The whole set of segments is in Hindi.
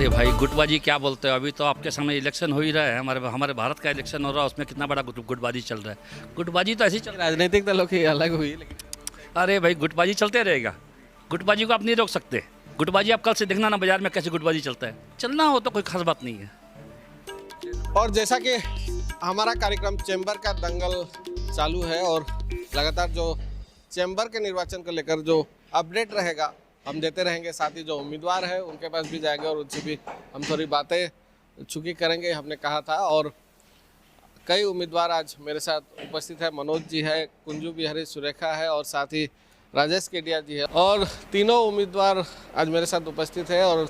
अरे भाई गुटबाजी क्या बोलते हो? अभी तो आपके सामने इलेक्शन हो ही रहा है, हमारे हमारे भारत का इलेक्शन हो रहा है, उसमें कितना बड़ा गुटबाजी चल रहा है। गुटबाजी तो ऐसी चल राजनीतिक दलों की अलग हुई लेकिन अरे भाई गुटबाजी चलते रहेगा। गुटबाजी को आप नहीं रोक सकते। गुटबाजी आप कल से देखना ना बाजार में कैसे गुटबाजी चलता है। चलना हो तो कोई खास बात नहीं है। और जैसा कि हमारा कार्यक्रम चैम्बर का दंगल चालू है और लगातार जो चैम्बर के निर्वाचन को लेकर जो अपडेट रहेगा हम देते रहेंगे। साथ ही जो उम्मीदवार है उनके पास भी जाएंगे और उनसे भी हम थोड़ी बातें चुकी करेंगे, हमने कहा था। और कई उम्मीदवार आज मेरे साथ उपस्थित है। मनोज जी है, कुंजू बिहारी सुरेखा है और साथ ही राजेश केडिया जी है। और तीनों उम्मीदवार आज मेरे साथ उपस्थित है और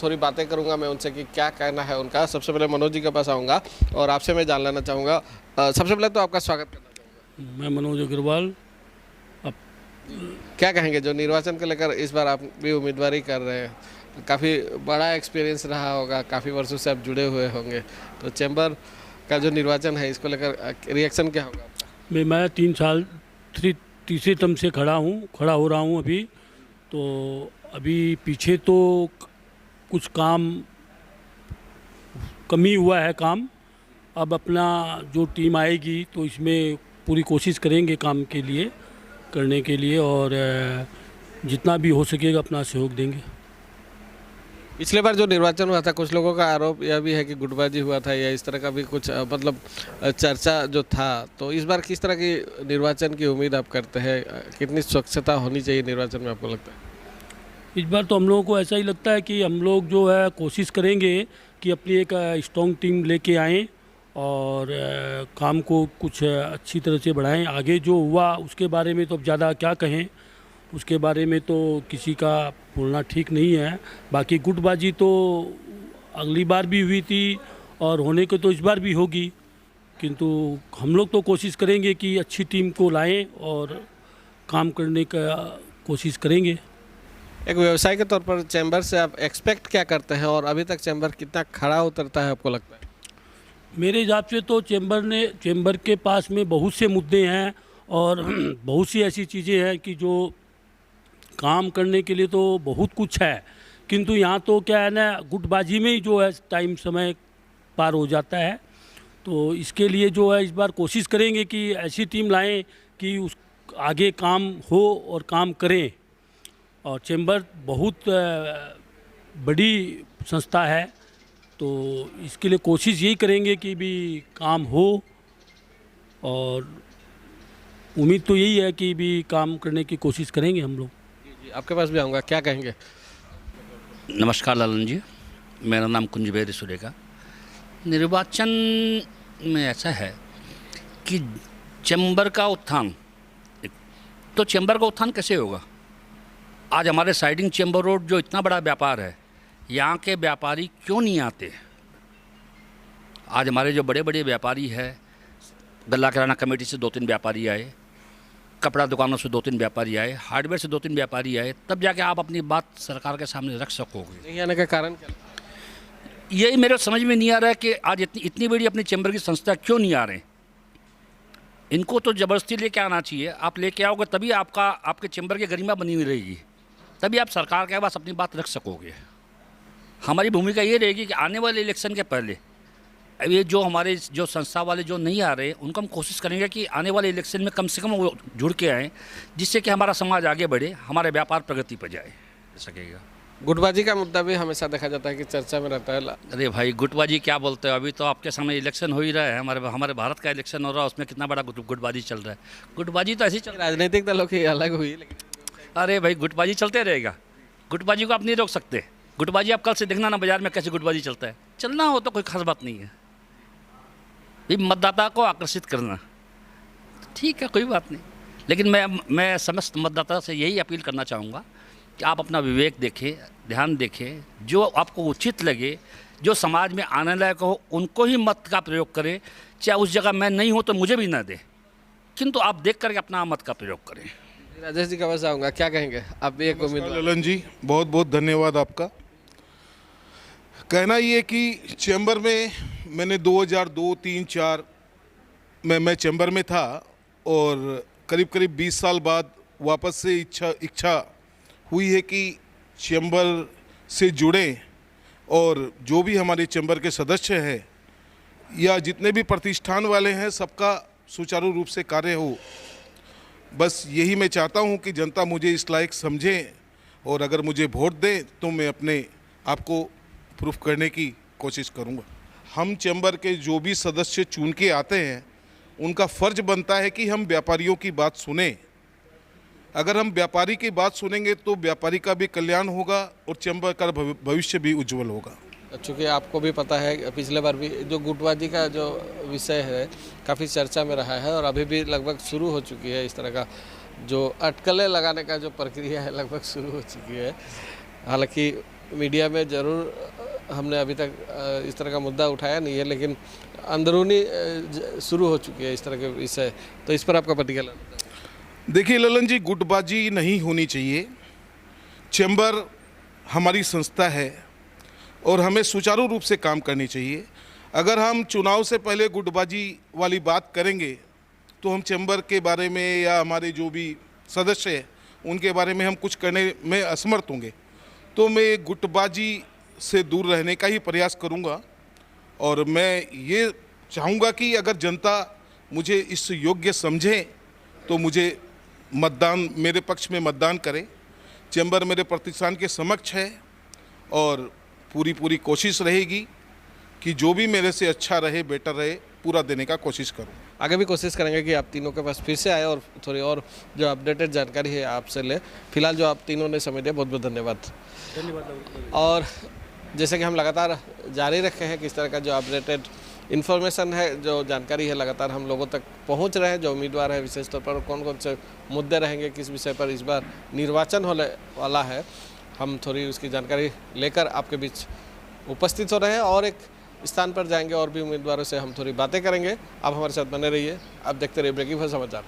थोड़ी बातें करूंगा मैं उनसे कि क्या कहना है उनका। सबसे पहले मनोज जी के पास आऊँगा और आपसे मैं जान लेना चाहूँगा। सबसे पहले तो आपका स्वागत करना चाहूँगा। मैं मनोज अग्रवाल। क्या कहेंगे जो निर्वाचन को लेकर इस बार आप भी उम्मीदवारी कर रहे हैं, काफ़ी बड़ा एक्सपीरियंस रहा होगा, काफ़ी वर्षों से आप जुड़े हुए होंगे, तो चैम्बर का जो निर्वाचन है इसको लेकर रिएक्शन क्या होगा आपका? मैं 3 साल तीसरे टर्म से खड़ा हो रहा हूँ अभी। तो अभी पीछे तो कुछ काम कमी हुआ है काम। अब अपना जो टीम आएगी तो इसमें पूरी कोशिश करेंगे काम के लिए करने के लिए और जितना भी हो सकेगा अपना सहयोग देंगे। पिछले बार जो निर्वाचन हुआ था कुछ लोगों का आरोप यह भी है कि गुटबाजी हुआ था या इस तरह का भी कुछ मतलब चर्चा जो था, तो इस बार किस तरह की निर्वाचन की उम्मीद आप करते हैं? कितनी स्वच्छता होनी चाहिए निर्वाचन में आपको लगता है? इस बार तो हम लोगों को ऐसा ही लगता है कि हम लोग जो है कोशिश करेंगे कि अपनी एक स्ट्रॉन्ग टीम लेके आएँ और काम को कुछ अच्छी तरह से बढ़ाएं। आगे जो हुआ उसके बारे में तो अब ज़्यादा क्या कहें, उसके बारे में तो किसी का बोलना ठीक नहीं है। बाकी गुटबाजी तो अगली बार भी हुई थी और होने को तो इस बार भी होगी, किंतु हम लोग तो कोशिश करेंगे कि अच्छी टीम को लाएं और काम करने का कोशिश करेंगे। एक व्यवसाय के तौर पर चैम्बर से आप एक्सपेक्ट क्या करते हैं और अभी तक चैम्बर कितना खड़ा उतरता है आपको लगता है? मेरे हिसाब से तो चैम्बर के पास में बहुत से मुद्दे हैं और बहुत सी ऐसी चीज़ें हैं कि जो काम करने के लिए तो बहुत कुछ है, किंतु यहाँ तो क्या है ना, गुटबाजी में ही जो है टाइम समय पार हो जाता है। तो इसके लिए जो है इस बार कोशिश करेंगे कि ऐसी टीम लाएं कि उस आगे काम हो और काम करें। और चैम्बर बहुत बड़ी संस्था है, तो इसके लिए कोशिश यही करेंगे कि भी काम हो और उम्मीद तो यही है कि भी काम करने की कोशिश करेंगे हम लोग। जी, आपके पास भी आऊँगा, क्या कहेंगे? नमस्कार लालन जी, मेरा नाम कुंज बिहारी सुरेखा। निर्वाचन में ऐसा है कि चैम्बर का उत्थान, तो चैम्बर का उत्थान कैसे होगा? आज हमारे साइडिंग चैम्बर रोड जो इतना बड़ा व्यापार है, यहाँ के व्यापारी क्यों नहीं आते? आज हमारे जो बड़े बड़े व्यापारी हैं, गल्ला किराना कमेटी से 2-3 व्यापारी आए, कपड़ा दुकानों से 2-3 व्यापारी आए, हार्डवेयर से 2-3 व्यापारी आए, तब जाके आप अपनी बात सरकार के सामने रख सकोगे। नहीं आने का कारण क्या? यही मेरे समझ में नहीं आ रहा है कि आज इतनी बड़ी अपनी चैम्बर की संस्था क्यों नहीं आ रहे। इनको तो ज़बरदस्ती लेके आना चाहिए। आप लेके आओगे तभी आपके चैम्बर की गरिमा बनी हुई रहेगी, तभी आप सरकार के पास अपनी बात रख सकोगे। हमारी भूमिका ये रहेगी कि आने वाले इलेक्शन के पहले अब ये जो हमारे जो संस्था वाले जो नहीं आ रहे उनको हम कोशिश करेंगे कि आने वाले इलेक्शन में कम से कम वो जुड़ के आएँ, जिससे कि हमारा समाज आगे बढ़े, हमारा व्यापार प्रगति पर जाए सकेगा। गुटबाजी का मुद्दा भी हमेशा देखा जाता है कि चर्चा में रहता है। अरे भाई गुटबाजी क्या बोलते हो? अभी तो आपके सामने इलेक्शन हो ही रहा है, हमारे भारत का इलेक्शन हो रहा है, उसमें कितना बड़ा गुटबाजी चल रहा है। गुटबाजी तो ऐसी चल राजनीतिक दलों की अलग हुई लेकिन अरे भाई गुटबाजी चलते रहेगा। गुटबाजी को आप नहीं रोक सकते। गुटबाजी आप कल से देखना ना बाजार में कैसे गुटबाजी चलता है। चलना हो तो कोई खास बात नहीं है। भी मतदाता को आकर्षित करना ठीक है, कोई बात नहीं, लेकिन मैं समस्त मतदाता से यही अपील करना चाहूँगा कि आप अपना विवेक देखें, ध्यान देखें, जो आपको उचित लगे, जो समाज में आने लायक हो, उनको ही मत का प्रयोग करें। चाहे उस जगह मैं नहीं हूँ तो मुझे भी ना दे, किंतु आप देख करके अपना मत का प्रयोग करें। राजेश जी का पास आऊँगा, क्या कहेंगे? आप भी एक उम्मीदवार। ललन जी बहुत बहुत धन्यवाद आपका। कहना ये कि चैम्बर में मैंने 2002, 3, 4 में मैं चैम्बर में था और करीब करीब 20 साल बाद वापस से इच्छा हुई है कि चैम्बर से जुड़ें और जो भी हमारे चैम्बर के सदस्य हैं या जितने भी प्रतिष्ठान वाले हैं, सबका सुचारू रूप से कार्य हो। बस यही मैं चाहता हूं कि जनता मुझे इस लायक समझे और अगर मुझे वोट दे तो मैं अपने आप को प्रूफ करने की कोशिश करूंगा। हम चैम्बर के जो भी सदस्य चुन के आते हैं उनका फ़र्ज बनता है कि हम व्यापारियों की बात सुने। अगर हम व्यापारी की बात सुनेंगे तो व्यापारी का भी कल्याण होगा और चैम्बर का भविष्य भी उज्जवल होगा। चूँकि आपको भी पता है पिछले बार भी जो गुटबाजी का जो विषय है काफ़ी चर्चा में रहा है और अभी भी लगभग शुरू हो चुकी है। इस तरह का जो अटकलें लगाने का जो प्रक्रिया है लगभग शुरू हो चुकी है। हालांकि मीडिया में ज़रूर हमने अभी तक इस तरह का मुद्दा उठाया नहीं है, लेकिन अंदरूनी शुरू हो चुकी है इस तरह के विषय। तो इस पर आपका प्रतिक्रिया? देखिए ललन जी, गुटबाजी नहीं होनी चाहिए। चैम्बर हमारी संस्था है और हमें सुचारू रूप से काम करनी चाहिए। अगर हम चुनाव से पहले गुटबाजी वाली बात करेंगे तो हम चैम्बर के बारे में या हमारे जो भी सदस्य हैं उनके बारे में हम कुछ करने में असमर्थ होंगे। तो मैं गुटबाजी से दूर रहने का ही प्रयास करूंगा और मैं ये चाहूँगा कि अगर जनता मुझे इस योग्य समझे तो मुझे मतदान, मेरे पक्ष में मतदान करे। चैम्बर मेरे प्रतिष्ठान के समक्ष है और पूरी कोशिश रहेगी कि जो भी मेरे से अच्छा रहे, बेटर रहे, पूरा देने का कोशिश करूँ। आगे भी कोशिश करेंगे कि आप तीनों के पास फिर से आए और थोड़ी और जो अपडेटेड जानकारी है आपसे ले। फिलहाल जो आप तीनों ने समय दिया, बहुत बहुत धन्यवाद। और जैसे कि हम लगातार जारी रखे हैं, किस तरह का जो अपडेटेड इन्फॉर्मेशन है, जो जानकारी है, लगातार हम लोगों तक पहुंच रहे हैं। जो उम्मीदवार है विशेष तौर पर कौन कौन से मुद्दे रहेंगे, किस विषय पर इस बार निर्वाचन होने वाला है, हम थोड़ी उसकी जानकारी लेकर आपके बीच उपस्थित हो रहे हैं और एक स्थान पर जाएंगे और भी उम्मीदवारों से हम थोड़ी बातें करेंगे। आप हमारे साथ बने रहिए। आप देखते रहिए ब्रेकिंग न्यूज़ समाचार।